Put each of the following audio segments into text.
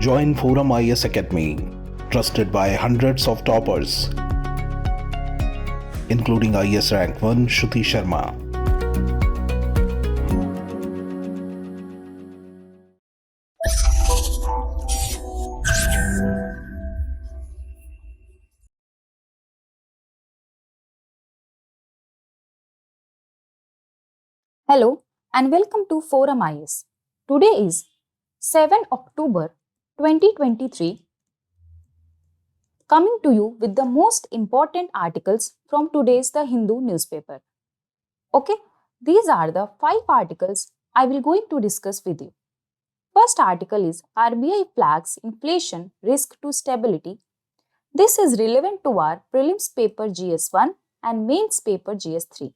Join ForumIAS Academy, trusted by hundreds of toppers, including IAS Rank 1 𝐂𝐡𝐚𝐬𝐫𝐢 Sharma. Hello and welcome to ForumIAS. Today is 7 October 2023. Coming to you with the most important articles from today's The Hindu newspaper. Okay, these are the 5 articles I will going to discuss with you. First article is RBI flags inflation risk to stability. This is relevant to our prelims paper GS1 and mains paper GS3.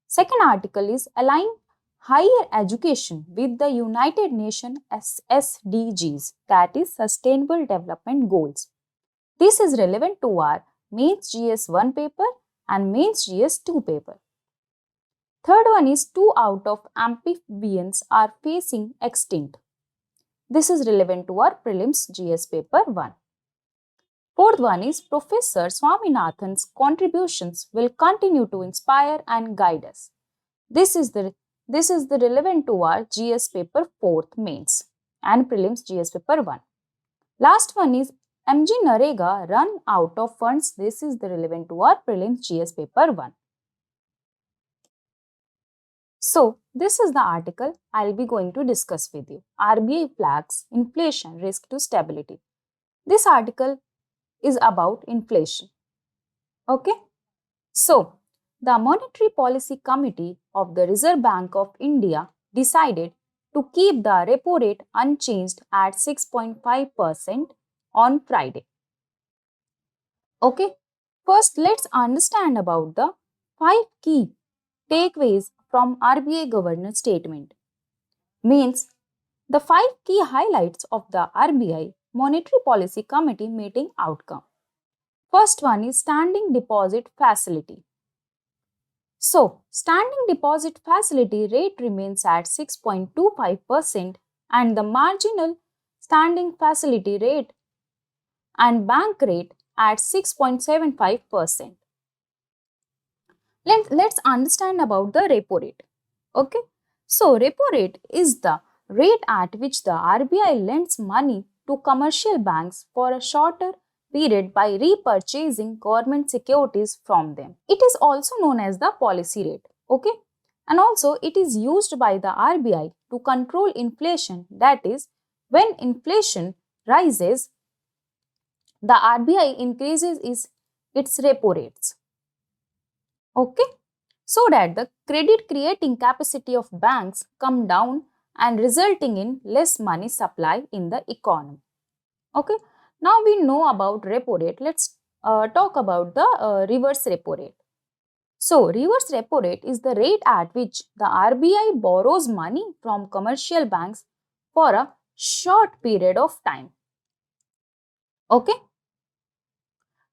Second article is align higher education with the United Nations SDGs, that is Sustainable Development Goals. This is relevant to our mains GS1 paper and mains GS2 paper. Third one is 2 out of amphibians are facing extinct. This is relevant to our prelims GS paper 1. Fourth one is Professor Swaminathan's contributions will continue to inspire and guide us. This is the relevant to our GS paper 4th mains and prelims GS paper 1. Last one is MGNREGA run out of funds. This is the relevant to our prelims GS paper 1. So, this is the article I will be going to discuss with you. RBI flags inflation risk to stability. This article is about inflation. Okay. So, the Monetary Policy Committee of the Reserve Bank of India decided to keep the repo rate unchanged at 6.5% on Friday. Okay. First, let's understand about the 5 key takeaways from RBI Governor statement. Means, the 5 key highlights of the RBI Monetary Policy Committee meeting outcome. First one is standing deposit facility. So, standing deposit facility rate remains at 6.25% and the marginal standing facility rate and bank rate at 6.75%. Let's understand about the repo rate. Okay. So, repo rate is the rate at which the RBI lends money to commercial banks for a shorter period by repurchasing government securities from them. It is also known as the policy rate. Okay. And also it is used by the RBI to control inflation. That is, when inflation rises, the RBI increases its repo rates. Okay. So that the credit creating capacity of banks come down and resulting in less money supply in the economy. Okay. Now we know about repo rate. Let's talk about the reverse repo rate. So, reverse repo rate is the rate at which the RBI borrows money from commercial banks for a short period of time. Okay.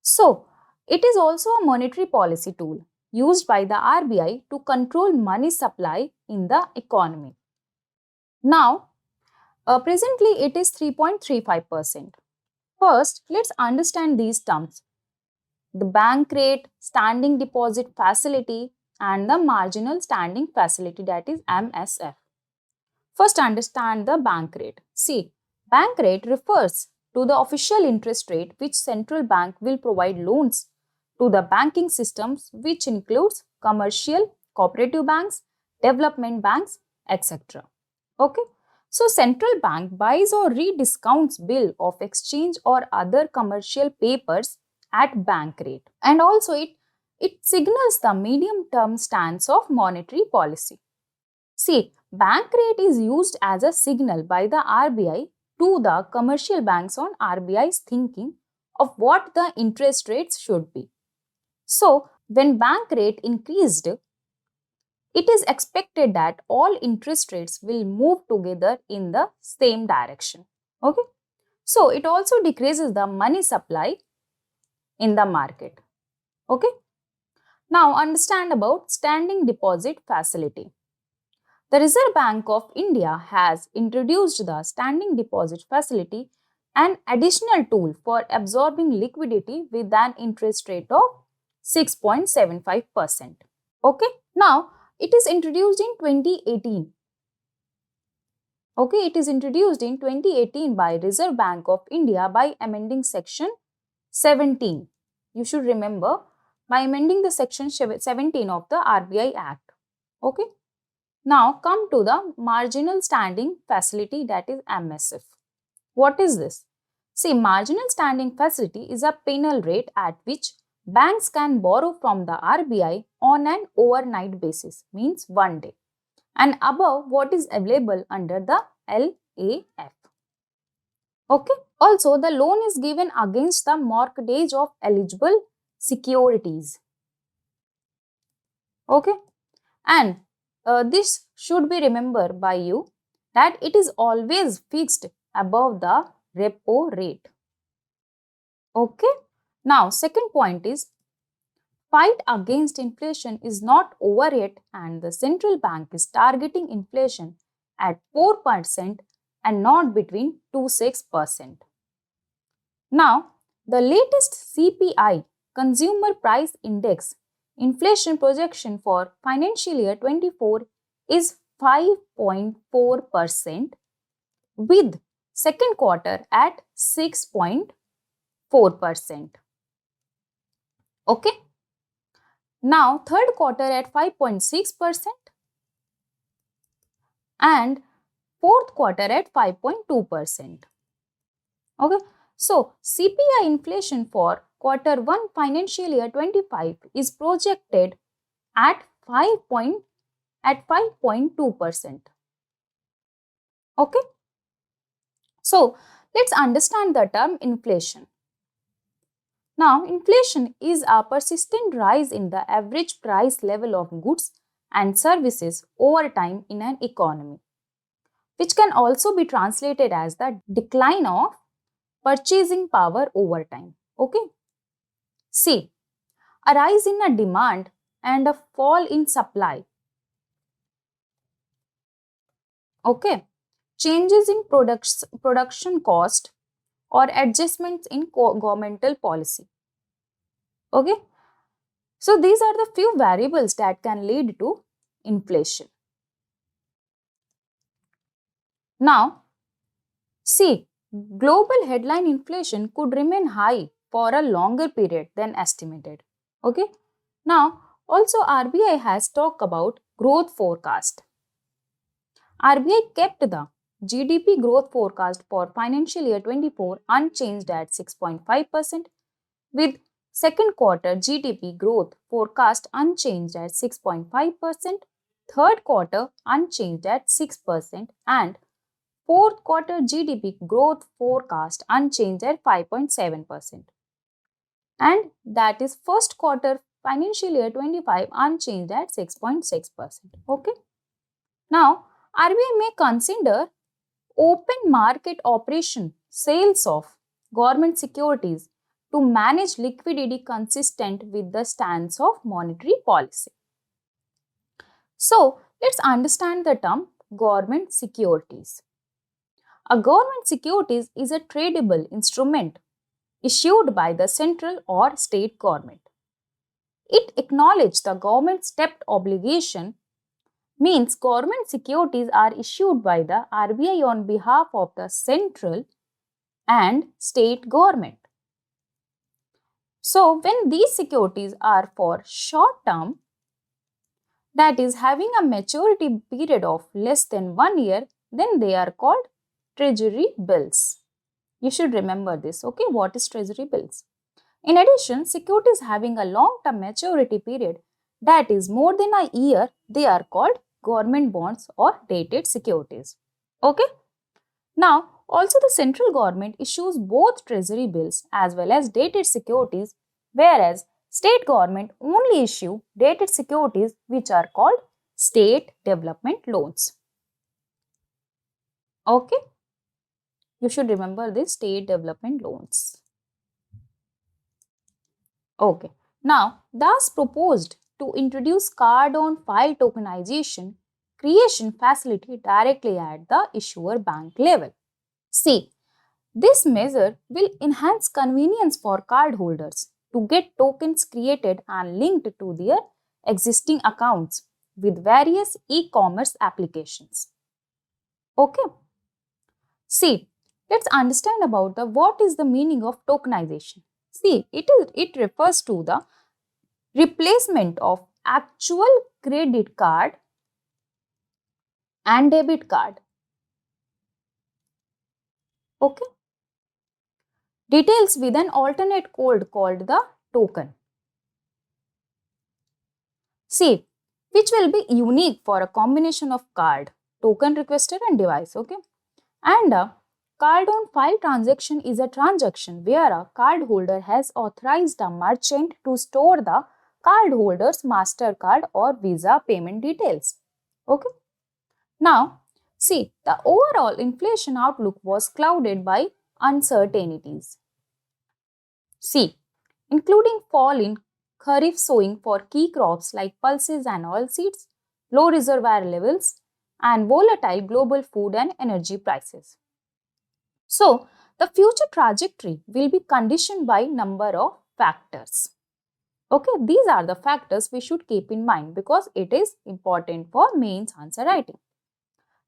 So, it is also a monetary policy tool used by the RBI to control money supply in the economy. Now, presently it is 3.35%. First, let's understand these terms. The bank rate, standing deposit facility and the marginal standing facility, that is MSF. First, understand the bank rate. See, bank rate refers to the official interest rate which central bank will provide loans to the banking systems, which includes commercial, cooperative banks, development banks, etc. Okay. So, central bank buys or rediscounts bill of exchange or other commercial papers at bank rate. And also it signals the medium-term stance of monetary policy. See, bank rate is used as a signal by the RBI to the commercial banks on RBI's thinking of what the interest rates should be. So, when bank rate increased, it is expected that all interest rates will move together in the same direction. Okay. So, it also decreases the money supply in the market. Okay. Now, understand about standing deposit facility. The Reserve Bank of India has introduced the standing deposit facility, an additional tool for absorbing liquidity with an interest rate of 6.75%. Okay, now it is introduced in 2018. Okay, it is introduced in 2018 by Reserve Bank of India by amending section 17. You should remember, by amending the section 17 of the RBI Act. Okay. Now come to the marginal standing facility, that is MSF. What is this? See, marginal standing facility is a penal rate at which banks can borrow from the RBI on an overnight basis, means one day, and above what is available under the LAF. Okay. Also, the loan is given against the mortgage of eligible securities. Okay. And this should be remembered by you that it is always fixed above the repo rate. Okay. Now, second point is, fight against inflation is not over yet and the central bank is targeting inflation at 4% and not between 2-6%. Now, the latest CPI, Consumer Price Index, inflation projection for financial year 24 is 5.4% with second quarter at 6.4%. Okay. Now, third quarter at 5.6% and fourth quarter at 5.2%. Okay. So, CPI inflation for quarter 1 financial year 25 is projected at 5.2%. Okay. So, let's understand the term inflation. Now, inflation is a persistent rise in the average price level of goods and services over time in an economy, which can also be translated as the decline of purchasing power over time. Okay. See, a rise in a demand and a fall in supply. Okay. Changes in production cost or adjustments in governmental policy. Okay. So, these are the few variables that can lead to inflation. Now, see, global headline inflation could remain high for a longer period than estimated. Okay. Now, also RBI has talked about growth forecast. RBI kept the GDP growth forecast for financial year 24 unchanged at 6.5%, with second quarter GDP growth forecast unchanged at 6.5%, third quarter unchanged at 6%, and fourth quarter GDP growth forecast unchanged at 5.7%. And that is first quarter financial year 25 unchanged at 6.6%. Okay. Now, RBI may consider open market operation sales of government securities to manage liquidity consistent with the stance of monetary policy. So, let's understand the term government securities. A government securities is a tradable instrument issued by the central or state government. It acknowledges the government's debt obligation, means government securities are issued by the RBI on behalf of the central and state government. So, when these securities are for short term, that is having a maturity period of less than 1 year, then they are called treasury bills. You should remember this. Okay, what is treasury bills? In addition, securities having a long-term maturity period that is more than a year, they are called government bonds or dated securities. Okay. Now, also the central government issues both treasury bills as well as dated securities, whereas state government only issue dated securities which are called state development loans. Okay. You should remember this, state development loans. Okay. Now, thus proposed to introduce Cardon file tokenization creation facility directly at the issuer bank level. See, this measure will enhance convenience for cardholders to get tokens created and linked to their existing accounts with various e-commerce applications. Okay. See, let's understand about what is the meaning of tokenization. See, it refers to the replacement of actual credit card and debit card. Okay. Details with an alternate code called the token. See, which will be unique for a combination of card, token requester and device. Okay. And a Cardon file transaction is a transaction where a cardholder has authorized a merchant to store the cardholder's MasterCard or Visa payment details. Okay. Now, see, the overall inflation outlook was clouded by uncertainties. See, including fall in kharif sowing for key crops like pulses and oilseeds, low reservoir levels, and volatile global food and energy prices. So, the future trajectory will be conditioned by number of factors. Okay, these are the factors we should keep in mind because it is important for mains answer writing.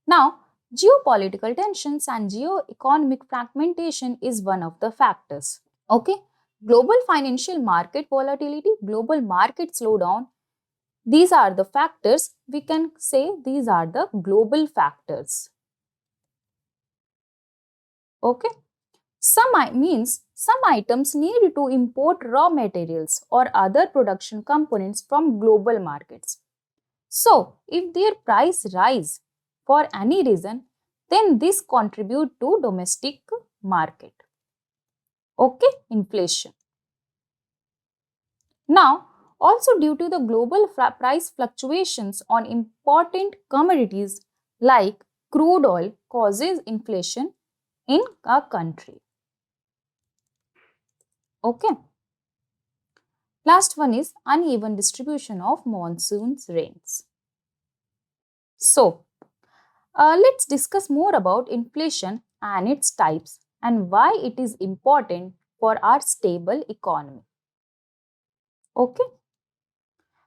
Now, geopolitical tensions and geo-economic fragmentation is one of the factors. Okay, global financial market volatility, global market slowdown, these are the factors. We can say these are the global factors. Okay. Some items need to import raw materials or other production components from global markets. So, if their price rise for any reason, then this contribute to domestic market. Okay, inflation. Now, also due to the global price fluctuations on important commodities like crude oil causes inflation in a country. Okay. Last one is uneven distribution of monsoon's rains. So, let's discuss more about inflation and its types and why it is important for our stable economy. Okay.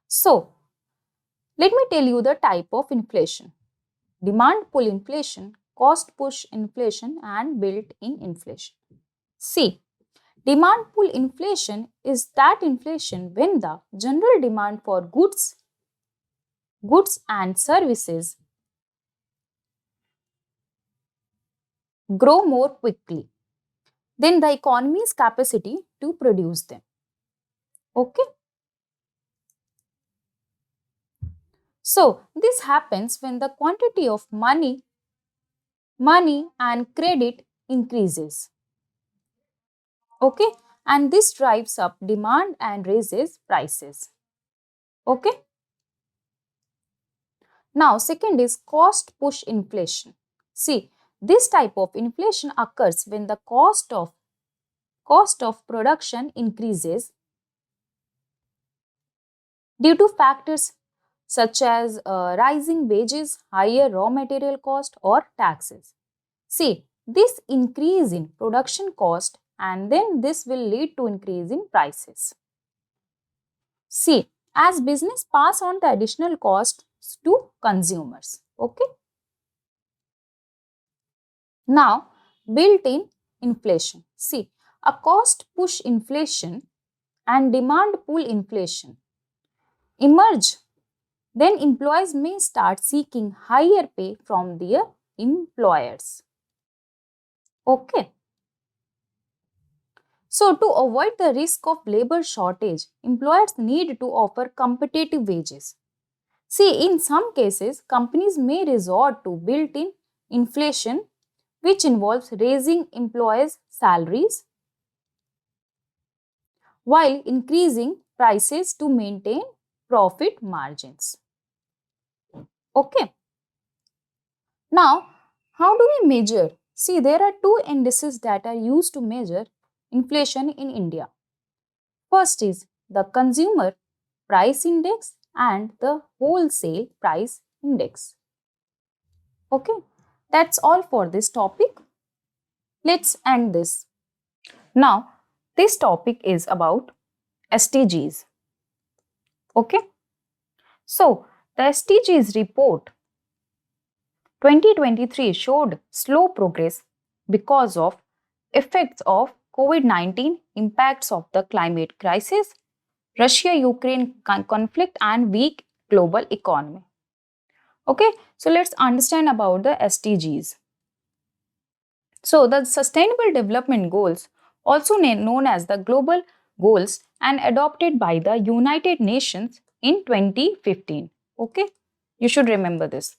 So, let me tell you the type of inflation. Demand pull inflation, cost push inflation and built-in inflation. See, demand pull inflation is that inflation when the general demand for goods and services grow more quickly than the economy's capacity to produce them. Okay. So, this happens when the quantity of money and credit increases. Okay. And this drives up demand and raises prices. Okay. Now, second is cost push inflation. See, this type of inflation occurs when the cost of production increases due to factors such as rising wages, higher raw material cost or taxes. See, this increase in production cost and then this will lead to increase in prices. See, as business pass on the additional costs to consumers. Okay. Now, built-in inflation. See, a cost push inflation and demand pull inflation emerge. Then employees may start seeking higher pay from their employers. Okay. So, to avoid the risk of labor shortage, employers need to offer competitive wages. See, in some cases, companies may resort to built-in inflation, which involves raising employees' salaries while increasing prices to maintain profit margins. Okay. Now, how do we measure? See, there are two indices that are used to measure inflation in India. First is the Consumer Price Index and the Wholesale Price Index. Okay, that's all for this topic. Let's end this. Now, this topic is about SDGs. Okay, so the SDGs report 2023 showed slow progress because of effects of COVID-19, impacts of the climate crisis, Russia-Ukraine conflict and weak global economy. Okay, so let's understand about the SDGs. So the Sustainable Development Goals, also known as the Global Goals and adopted by the United Nations in 2015. Okay, you should remember this.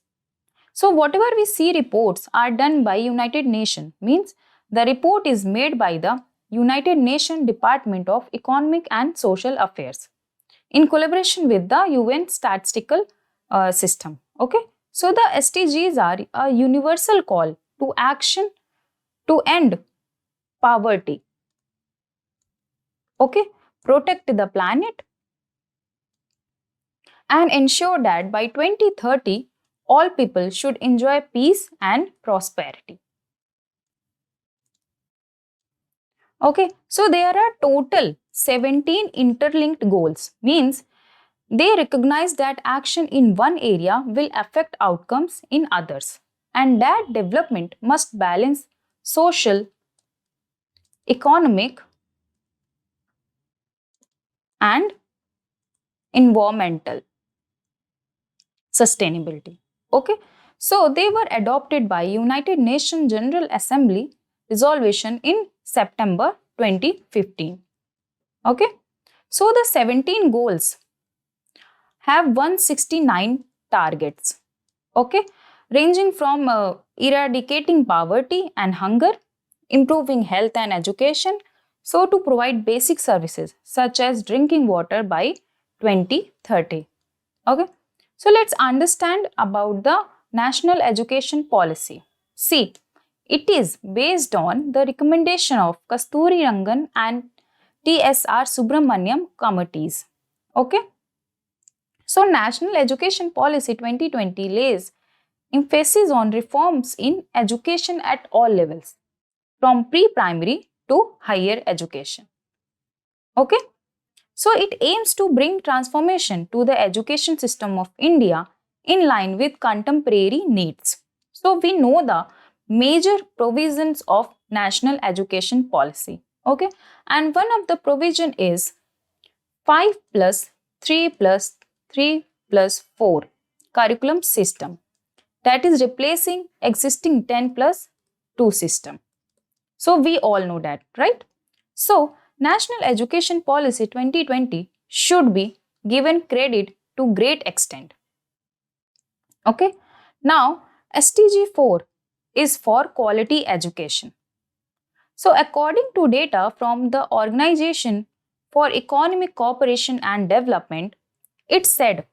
So whatever we see reports are done by United Nations, means the report is made by the United Nations Department of Economic and Social Affairs in collaboration with the UN statistical system. Okay, so the SDGs are a universal call to action to end poverty, okay, protect the planet and ensure that by 2030 all people should enjoy peace and prosperity. Okay, so there are total 17 interlinked goals, means they recognize that action in one area will affect outcomes in others and that development must balance social, economic and environmental sustainability. Okay, so they were adopted by United Nations General Assembly resolution in September 2015. Okay, so the 17 goals have 169 targets, okay, ranging from eradicating poverty and hunger, improving health and education, so to provide basic services such as drinking water by 2030. Okay, so let's understand about the National Education Policy. See, it is based on the recommendation of Kasturirangan and TSR Subramaniam committees. Okay, so National Education Policy 2020 lays emphasis on reforms in education at all levels, from pre-primary to higher education. Okay, so it aims to bring transformation to the education system of India in line with contemporary needs. So we know the major provisions of National Education Policy. Okay, and one of the provision is 5 plus 3 plus 3 plus 4 curriculum system, that is replacing existing 10 plus 2 system. So we all know that, right? So National Education Policy 2020 should be given credit to great extent. Okay, now SDG 4 is for quality education. So according to data from the Organization for Economic Cooperation and Development, it said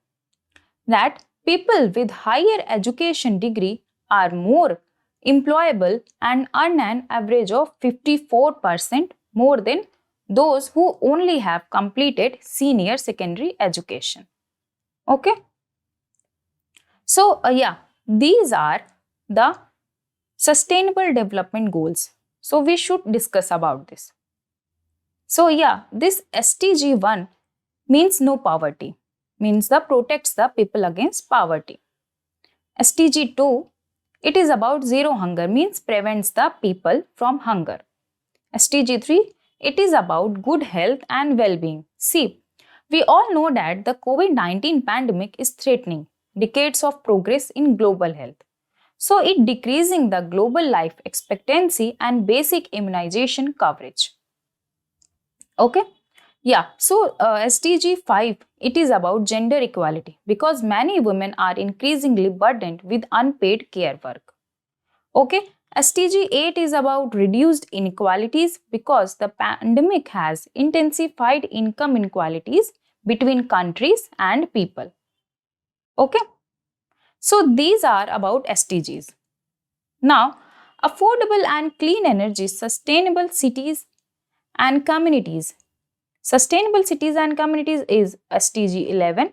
that people with higher education degree are more employable and earn an average of 54% more than those who only have completed senior secondary education. Okay, so these are the sustainable development goals, so we should discuss about this. So this SDG 1 means no poverty, means the protects the people against poverty. SDG 2, it is about zero hunger, means prevents the people from hunger. SDG 3, it is about good health and well-being. See, we all know that the COVID-19 pandemic is threatening decades of progress in global health. So it decreasing the global life expectancy and basic immunization coverage. Okay. So SDG 5, it is about gender equality because many women are increasingly burdened with unpaid care work. Okay, SDG 8 is about reduced inequalities because the pandemic has intensified income inequalities between countries and people. Okay, so these are about SDGs. Now, affordable and clean energy, sustainable cities and communities. Sustainable cities and communities is SDG 11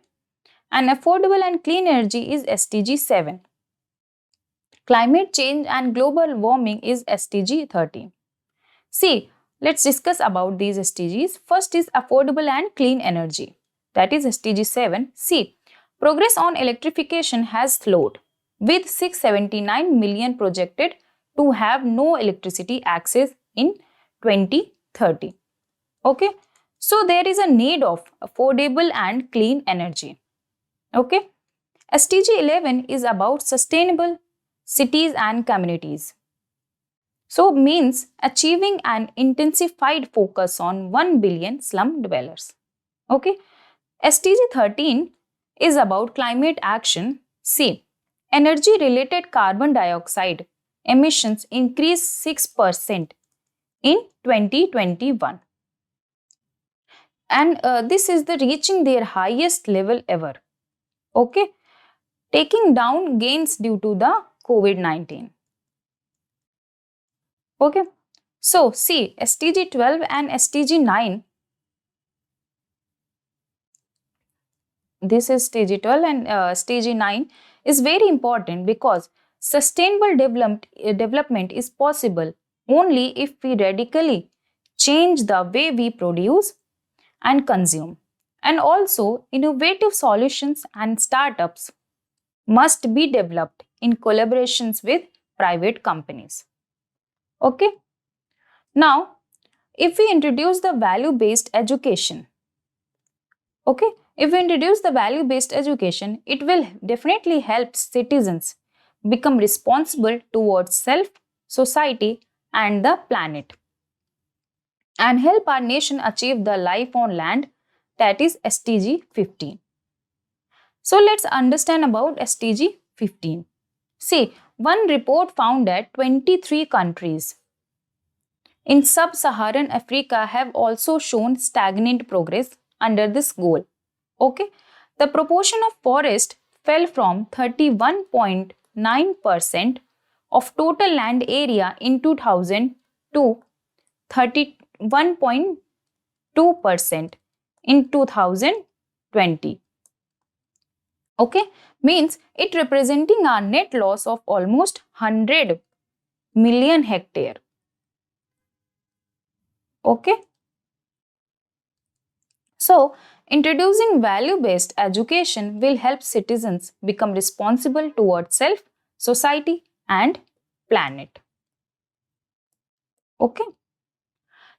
and affordable and clean energy is SDG 7. Climate change and global warming is SDG 13. See, let's discuss about these SDGs. First is affordable and clean energy. That is SDG 7. See, progress on electrification has slowed, with 679 million projected to have no electricity access in 2030. Okay, so there is a need of affordable and clean energy. Okay, SDG 11 is about sustainable cities and communities. So means achieving an intensified focus on 1 billion slum dwellers. Okay, SDG 13 is about climate action. See, energy related carbon dioxide emissions increased 6% in 2021. And this is the reaching their highest level ever. Okay, taking down gains due to the COVID-19. Okay, so see, SDG 12 and SDG 9, this is SDG 12 and SDG 9 is very important because sustainable development is possible only if we radically change the way we produce and consume. And also, innovative solutions and startups must be developed in collaborations with private companies. Okay. Now, if we introduce the value-based education, okay, if we introduce the value-based education, it will definitely help citizens become responsible towards self, society, and the planet, and help our nation achieve the life on land, that is SDG 15. So let's understand about SDG 15. See, one report found that 23 countries in sub-Saharan Africa have also shown stagnant progress under this goal. Okay, the proportion of forest fell from 31.9% of total land area in 2000 to 31.2% in 2020. Okay, means it representing a net loss of almost 100 million hectare. Okay, so introducing value-based education will help citizens become responsible towards self, society, and planet. Okay,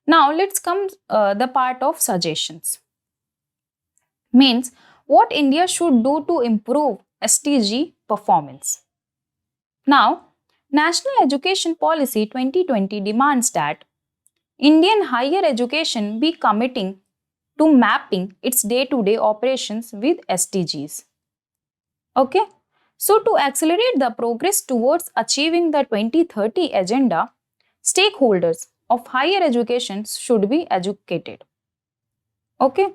now let's come the part of suggestions. Means what India should do to improve SDG performance. Now, National Education Policy 2020 demands that Indian higher education be committing to mapping its day-to-day operations with SDGs. Okay, so to accelerate the progress towards achieving the 2030 agenda, stakeholders of higher education should be educated. Okay,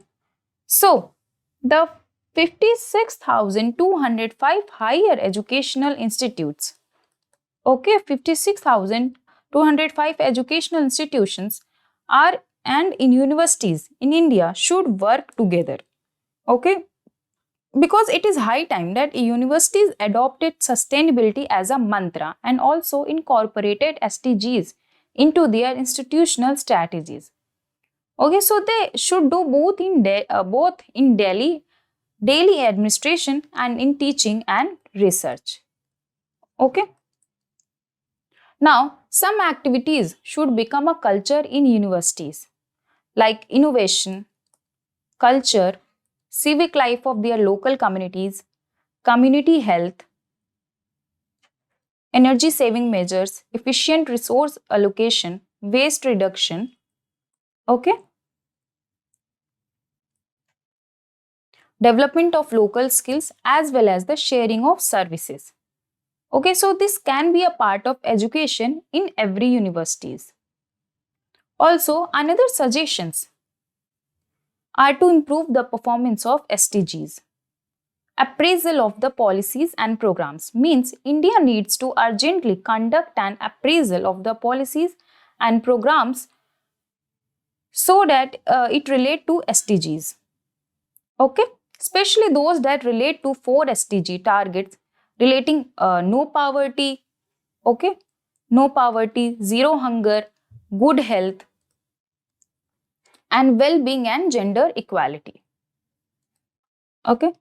so the 56,205 higher educational institutes, okay, 56,205 educational institutions are and in universities in India should work together. Okay, because it is high time that universities adopted sustainability as a mantra and also incorporated SDGs into their institutional strategies. Okay, so they should do both in daily administration and in teaching and research. Okay. Now, some activities should become a culture in universities, like innovation, culture, civic life of their local communities, community health, energy saving measures, efficient resource allocation, waste reduction. Okay. Development of local skills as well as the sharing of services. Okay, so this can be a part of education in every universities. Also, another suggestions are to improve the performance of SDGs. Appraisal of the policies and programs means India needs to urgently conduct an appraisal of the policies and programs so that it relate to SDGs. Okay, especially those that relate to 4 SDG targets relating no poverty, Okay, no poverty, zero hunger, good health, and well-being and gender equality. Okay.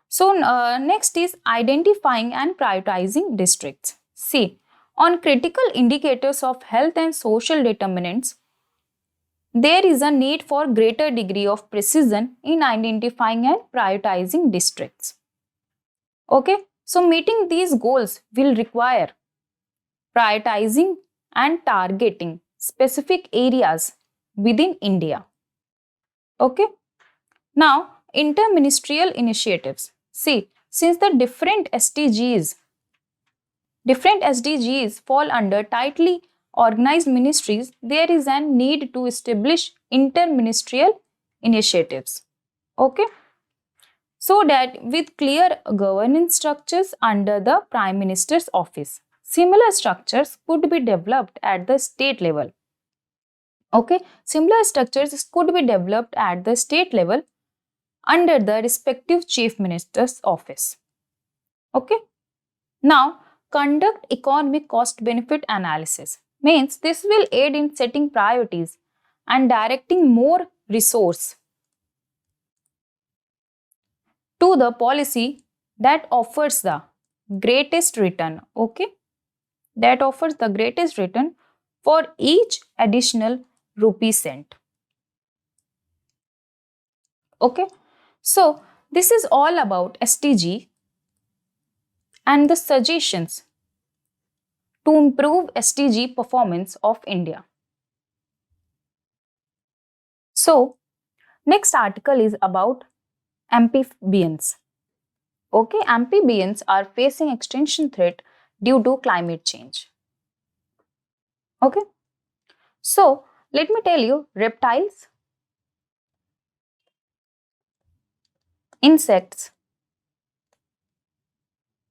So next is identifying and prioritizing districts. See, on critical indicators of health and social determinants, there is a need for greater degree of precision in identifying and prioritizing districts. Okay, so meeting these goals will require prioritizing and targeting specific areas within India. Okay, now interministerial initiatives. See, since the different SDGs fall under tightly organized ministries, there is a need to establish interministerial initiatives. Okay, so that with clear governance structures under the Prime Minister's office. Similar structures could be developed at the state level. Okay, similar structures could be developed at the state level under the respective Chief Minister's office. Okay, now conduct economic cost benefit analysis. Means this will aid in setting priorities and directing more resource to the policy that offers the greatest return. Okay, that offers the greatest return for each additional rupee cent. Okay, so this is all about SDG and the suggestions to improve SDG performance of India. So next article is about amphibians. Okay, amphibians are facing extinction threat due to climate change. Okay, so let me tell you, reptiles, insects,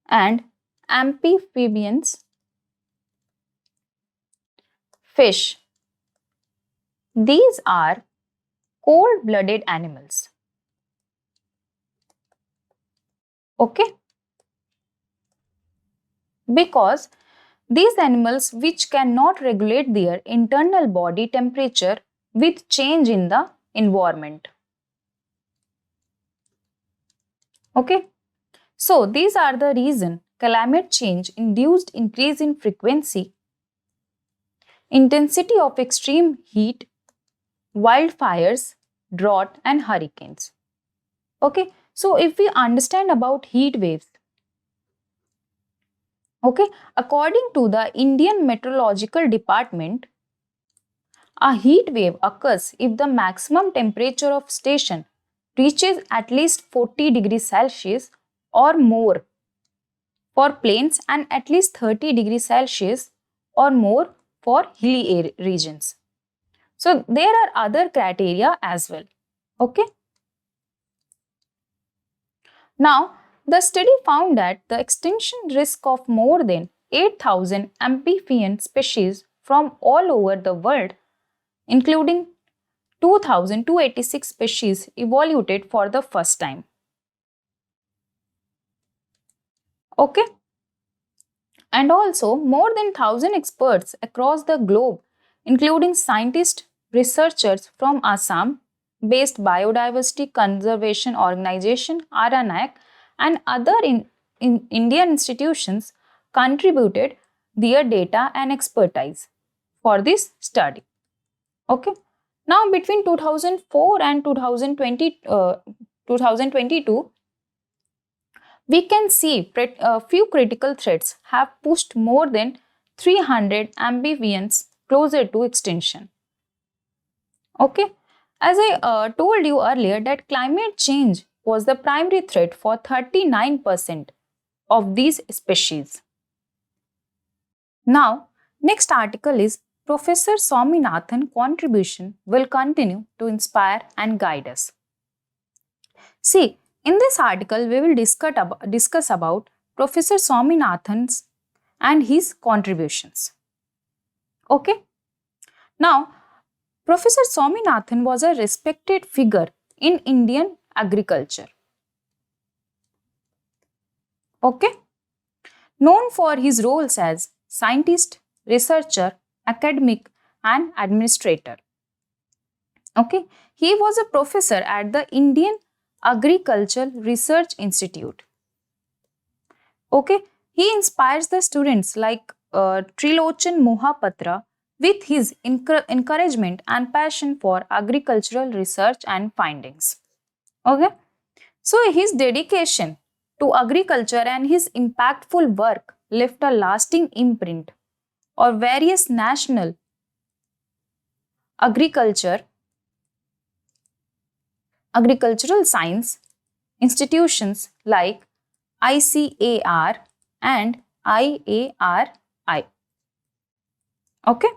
and amphibians, fish. These are cold-blooded animals. Okay, because these animals which cannot regulate their internal body temperature with change in the environment. Okay, so these are the reason climate change induced increase in frequency, intensity of extreme heat, wildfires, drought and hurricanes. Okay, so if we understand about heat waves, okay, according to the Indian Meteorological Department, a heat wave occurs if the maximum temperature of station reaches at least 40 degrees Celsius or more for plains and at least 30 degrees Celsius or more for hilly regions. So there are other criteria as well. Okay. Now, the study found that the extinction risk of more than 8,000 amphibian species from all over the world, including 2,286 species evaluated for the first time. Okay. And also more than 1,000 experts across the globe, including scientists, researchers from Assam-based Biodiversity Conservation Organization, RNAC, and other Indian institutions contributed their data and expertise for this study. Okay. Now, between 2004 and 2022, we can see a few critical threats have pushed more than 300 amphibians closer to extinction. Okay, as I told you earlier that climate change was the primary threat for 39% of these species. Now, next article is Professor Swaminathan contribution will continue to inspire and guide us. See, in this article, we will discuss about Professor Swaminathan's and his contributions. Okay. Now, Professor Swaminathan was a respected figure in Indian agriculture. Okay. Known for his roles as scientist, researcher, academic, and administrator. Okay, he was a professor at the Indian Agricultural Research Institute. Okay, he inspires the students like 𝐒𝐡𝐚𝐬𝐫𝐫𝐢𝐻𝐵 with his encouragement and passion for agricultural research and findings. Okay, so his dedication to agriculture and his impactful work left a lasting imprint on various national agricultural science institutions like ICAR and IARI. Okay,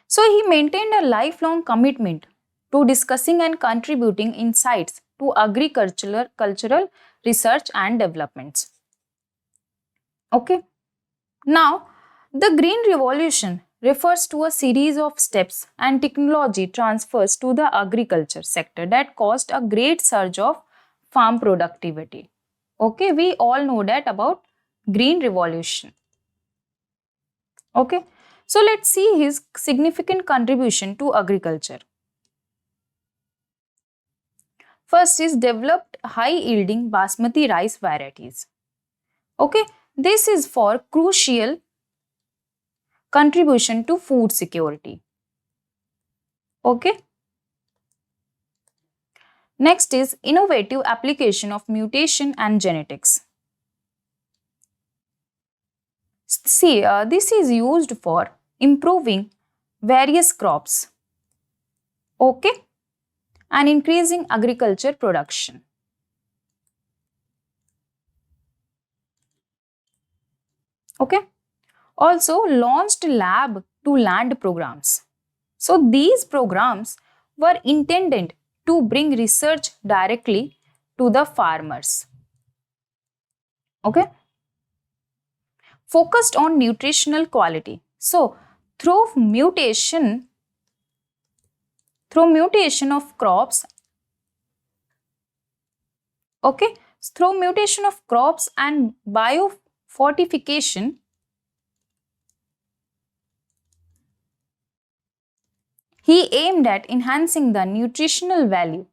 so he maintained a lifelong commitment to discussing and contributing insights to agricultural research and developments. Okay, now the Green Revolution refers to a series of steps and technology transfers to the agriculture sector that caused a great surge of farm productivity. Okay, we all know that about Green Revolution. Okay, so let's see his significant contribution to agriculture. First is developed high-yielding basmati rice varieties. Okay, this is for crucial contribution to food security. Okay. Next is innovative application of mutation and genetics. See, this is used for improving various crops. Okay, and increasing agriculture production. Okay, also launched lab to land programs. So these programs were intended to bring research directly to the farmers. Okay, focused on nutritional quality. So through mutation of crops, okay, through mutation of crops and biofortification, he aimed at enhancing the nutritional value.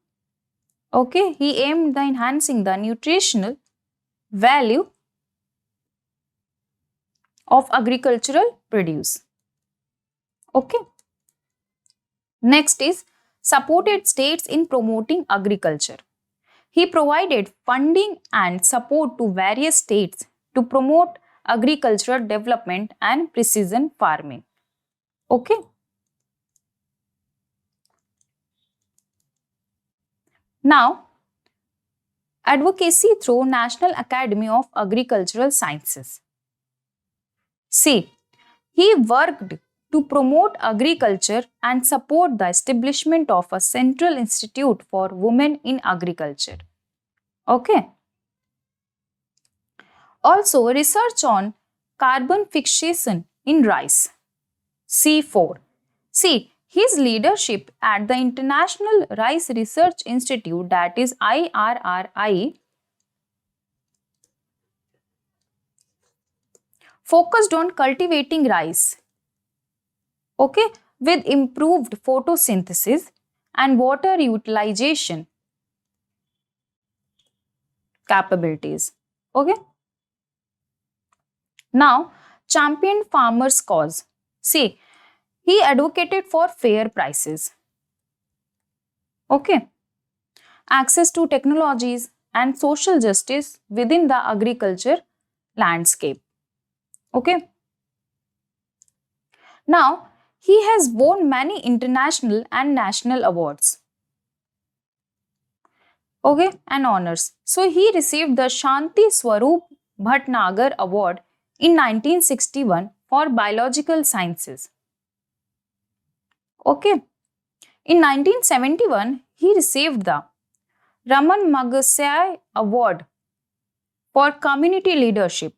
Okay, he aimed at enhancing the nutritional value of agricultural produce. Okay. Next is supported states in promoting agriculture. He provided funding and support to various states to promote agricultural development and precision farming. Okay. Now, advocacy through National Academy of Agricultural Sciences. See, he worked to promote agriculture and support the establishment of a central institute for women in agriculture. Okay. Also, research on carbon fixation in rice. C4. See, his leadership at the International Rice Research Institute, that is IRRI, focused on cultivating rice, okay, with improved photosynthesis and water utilization capabilities. Okay. Now, championed farmers' cause. See, he advocated for fair prices. Okay. Access to technologies and social justice within the agriculture landscape. Okay. Now, he has won many international and national awards. Okay, and honors. So, he received the Shanti Swarup Bhatnagar Award in 1961 for biological sciences. Okay. In 1971, he received the Raman Magsaysay Award for community leadership.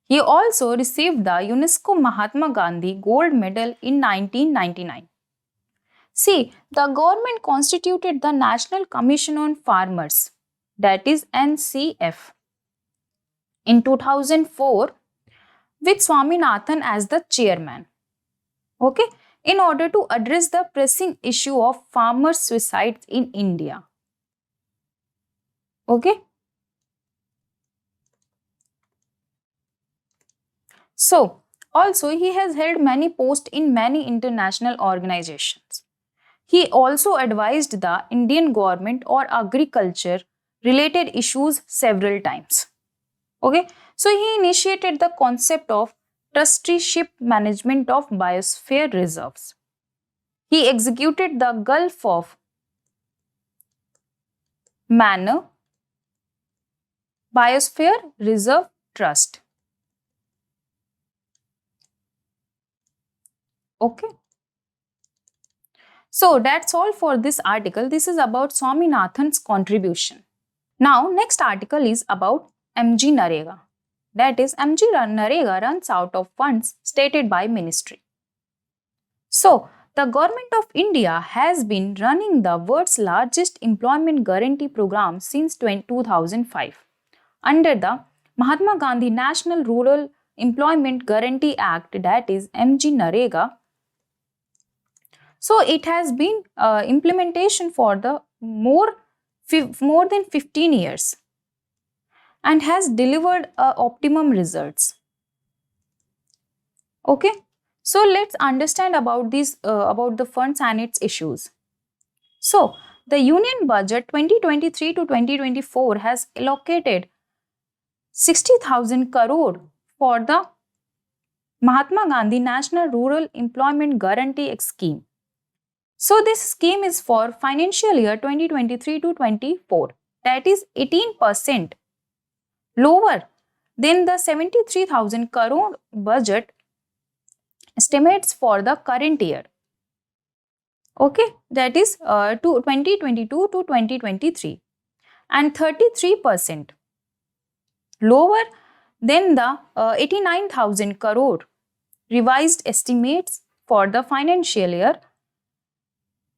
He also received the UNESCO Mahatma Gandhi Gold Medal in 1999. See, the government constituted the National Commission on Farmers, that is NCF, in 2004, with Swaminathan as the chairman. Okay, in order to address the pressing issue of farmer suicides in India. Okay. So, also he has held many posts in many international organizations. He also advised the Indian government on agriculture related issues several times. Okay, so he initiated the concept of trusteeship management of biosphere reserves. He executed the Gulf of Mannar Biosphere Reserve Trust. Okay. So that's all for this article. This is about Swaminathan's contribution. Now, next article is about MGNREGA. That is, MGNREGA runs out of funds stated by ministry. So, the government of India has been running the world's largest employment guarantee program since 2005 under the Mahatma Gandhi National Rural Employment Guarantee Act, that is MGNREGA. So, it has been implementation for the more than 15 years and has delivered optimum results. Okay, so let's understand about these about the funds and its issues. So, the Union Budget 2023 to 2024 has allocated 60,000 crore for the Mahatma Gandhi National Rural Employment Guarantee Scheme. So, this scheme is for financial year 2023 to 24, that is 18% lower than the 73,000 crore budget estimates for the current year. Okay, that is to 2022 to 2023, and 33% lower than the 89,000 crore revised estimates for the financial year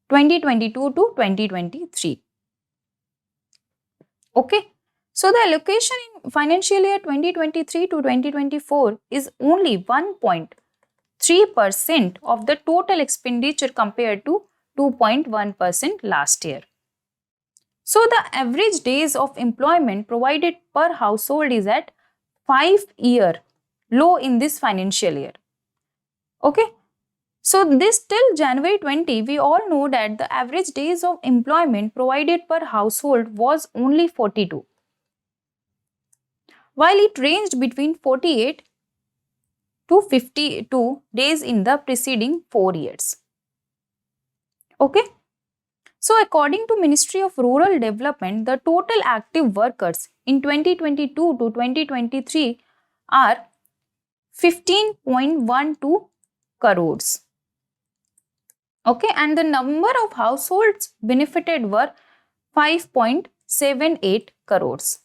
2022 to 2023. Okay, so the allocation in financial year 2023 to 2024 is only 1.3% of the total expenditure compared to 2.1% last year. So the average days of employment provided per household is at 5-year low in this financial year. Okay. So this till January 20, we all know that the average days of employment provided per household was only 42, while it ranged between 48 to 52 days in the preceding 4 years. Okay. So according to Ministry of Rural Development, the total active workers in 2022 to 2023 are 15.12 crores. Okay, and the number of households benefited were 5.78 crores.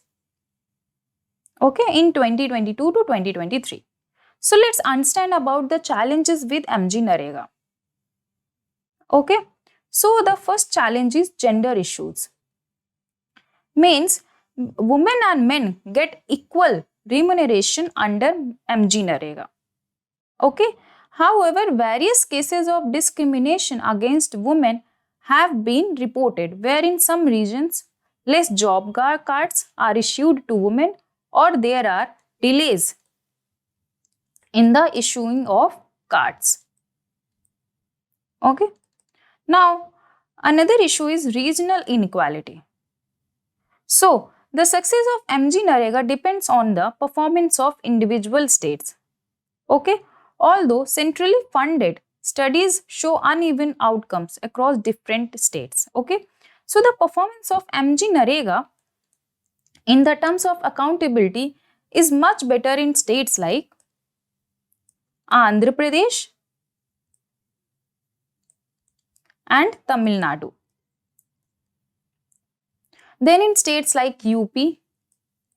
Okay, in 2022 to 2023. So let's understand about the challenges with MGNREGA. Okay, so the first challenge is gender issues. Means women and men get equal remuneration under MGNREGA. Okay. However, various cases of discrimination against women have been reported, where in some regions less job cards are issued to women or there are delays in the issuing of cards. Okay. Now, another issue is regional inequality. So, the success of MGNREGA depends on the performance of individual states. Okay. Although centrally funded studies show uneven outcomes across different states. Okay. So the performance of MGNREGA in the terms of accountability is much better in states like Andhra Pradesh and Tamil Nadu than in states like UP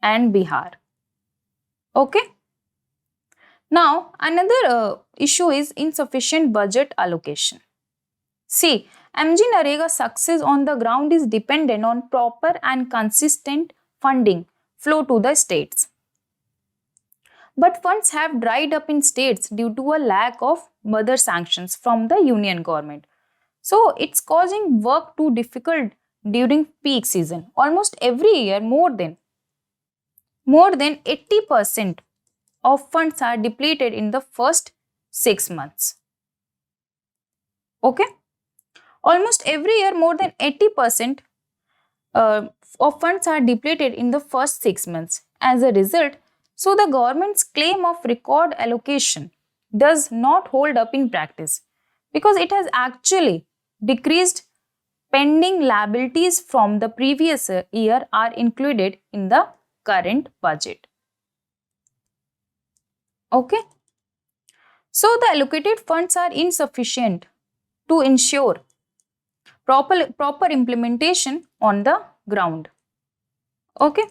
and Bihar. Okay. Now, another issue is insufficient budget allocation. See, MGNREGA success on the ground is dependent on proper and consistent funding flow to the states. but funds have dried up in states due to a lack of mother sanctions from the union government. So it's causing work too difficult during peak season. Almost every year, more than 80% of funds are depleted in the first 6 months. Okay? Almost every year, more than 80% of funds are depleted in the first 6 months. As a result, so the government's claim of record allocation does not hold up in practice because it has actually decreased. Pending liabilities from the previous year are included in the current budget. Okay. So the allocated funds are insufficient to ensure proper implementation on the ground. Okay.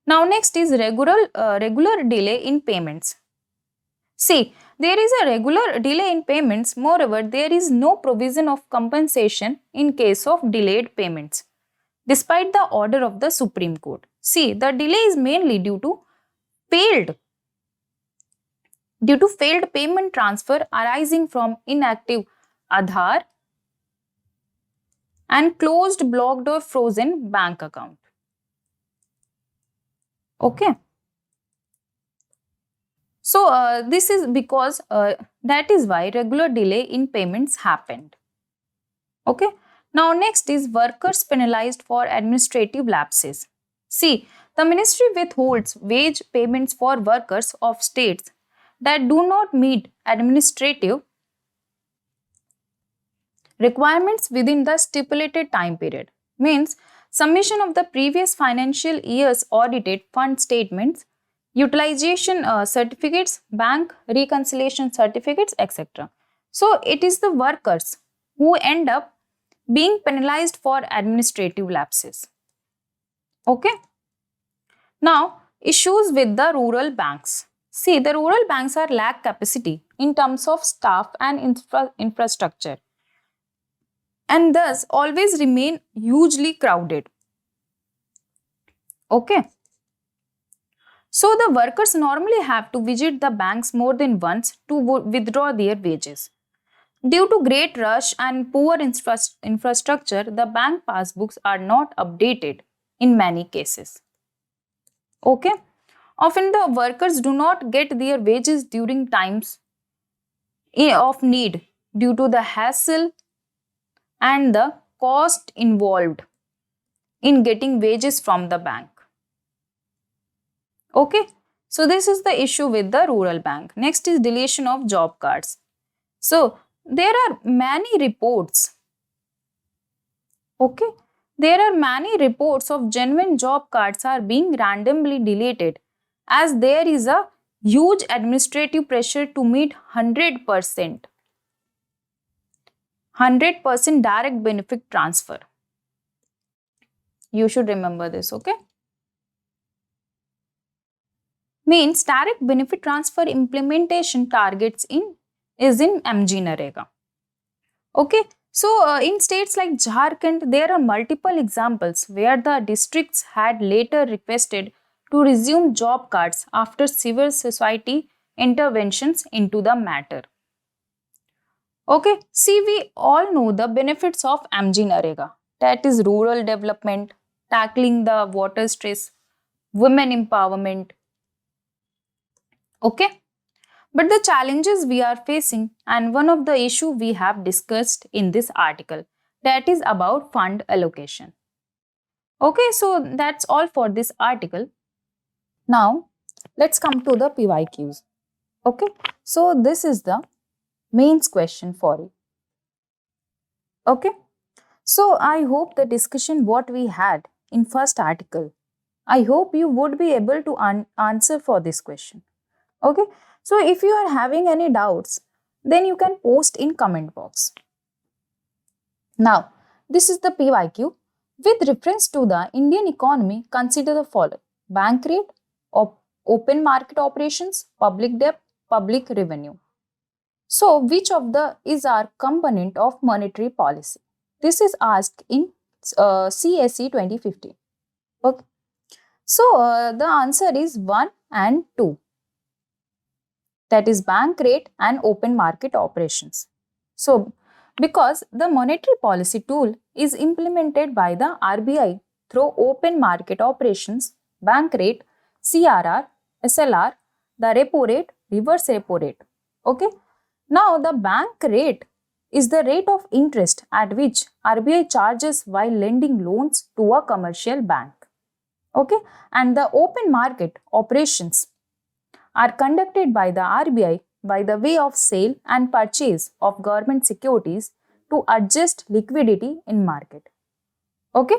Now next is regular delay in payments. See, there is a regular delay in payments. Moreover, there is no provision of compensation in case of delayed payments, despite the order of the Supreme Court. See, the delay is mainly due to failed payment transfer arising from inactive Aadhaar and closed, blocked or frozen bank account. Okay. So this is because that is why regular delay in payments happened. Okay. Now next is workers penalized for administrative lapses. See, the ministry withholds wage payments for workers of states that do not meet administrative requirements within the stipulated time period. Means submission of the previous financial year's audited fund statements, utilization certificates, bank reconciliation certificates, etc. So it is the workers who end up being penalized for administrative lapses. Okay. Now, issues with the rural banks. See, the rural banks are lack capacity in terms of staff and infrastructure, and thus always remain hugely crowded. Okay. So the workers normally have to visit the banks more than once to withdraw their wages. Due to great rush and poor infrastructure, the bank passbooks are not updated in many cases. Okay. Often the workers do not get their wages during times of need due to the hassle and the cost involved in getting wages from the bank. Okay. So this is the issue with the rural bank. Next is deletion of job cards. So there are many reports. Okay. There are many reports of genuine job cards are being randomly deleted as there is a huge administrative pressure to meet 100% direct benefit transfer. You should remember this, okay? Means direct benefit transfer implementation targets is in MGNREGA. Okay, so in states like Jharkhand, there are multiple examples where the districts had later requested to resume job cards after civil society interventions into the matter. Okay, see, we all know the benefits of MGNREGA, that is rural development, tackling the water stress, women empowerment. Okay, but the challenges we are facing, and one of the issue we have discussed in this article, that is about fund allocation. Okay, so that's all for this article. Now, let's come to the PYQs. Okay, so this is the mains question for you. Okay, so I hope the discussion what we had in first article, I hope you would be able to answer for this question. Okay, so if you are having any doubts, then you can post in comment box. Now, this is the PYQ. With reference to the Indian economy, consider the following: bank rate, open market operations, public debt, public revenue. So, which of the is our component of monetary policy? This is asked in CSE 2015. Okay. So, the answer is 1 and 2. that is bank rate and open market operations. So, because the monetary policy tool is implemented by the RBI through open market operations, bank rate, CRR, SLR, the repo rate, reverse repo rate. Okay. Now, the bank rate is the rate of interest at which RBI charges while lending loans to a commercial bank. Okay. And the open market operations are conducted by the RBI by the way of sale and purchase of government securities to adjust liquidity in market. Okay.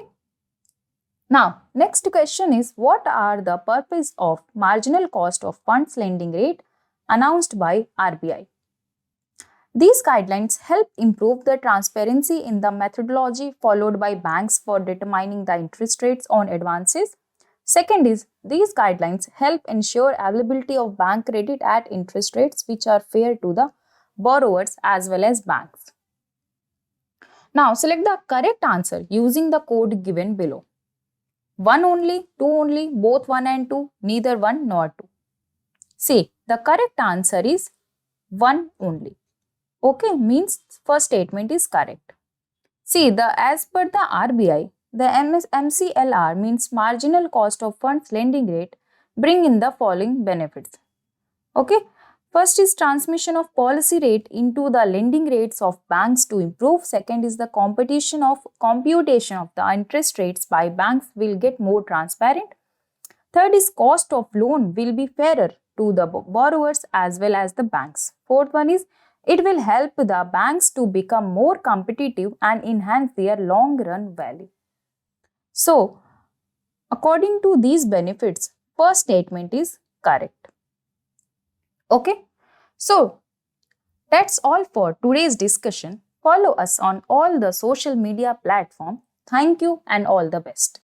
Now, next question is, what are the purpose of marginal cost of funds lending rate announced by RBI? These guidelines help improve the transparency in the methodology followed by banks for determining the interest rates on advances. Second is, these guidelines help ensure availability of bank credit at interest rates which are fair to the borrowers as well as banks. Now, select the correct answer using the code given below. 1 only, 2 only, both 1 and 2, neither 1 nor 2. See, the correct answer is 1 only. Okay, means first statement is correct. See, as per the RBI, the MCLR means marginal cost of funds lending rate bring in the following benefits. Okay, first is transmission of policy rate into the lending rates of banks to improve. Second is the computation of the interest rates by banks will get more transparent. Third is cost of loan will be fairer to the borrowers as well as the banks. Fourth one is it will help the banks to become more competitive and enhance their long run value. So, according to these benefits, first statement is correct. Okay, so that's all for today's discussion. Follow us on all the social media platforms. Thank you and all the best.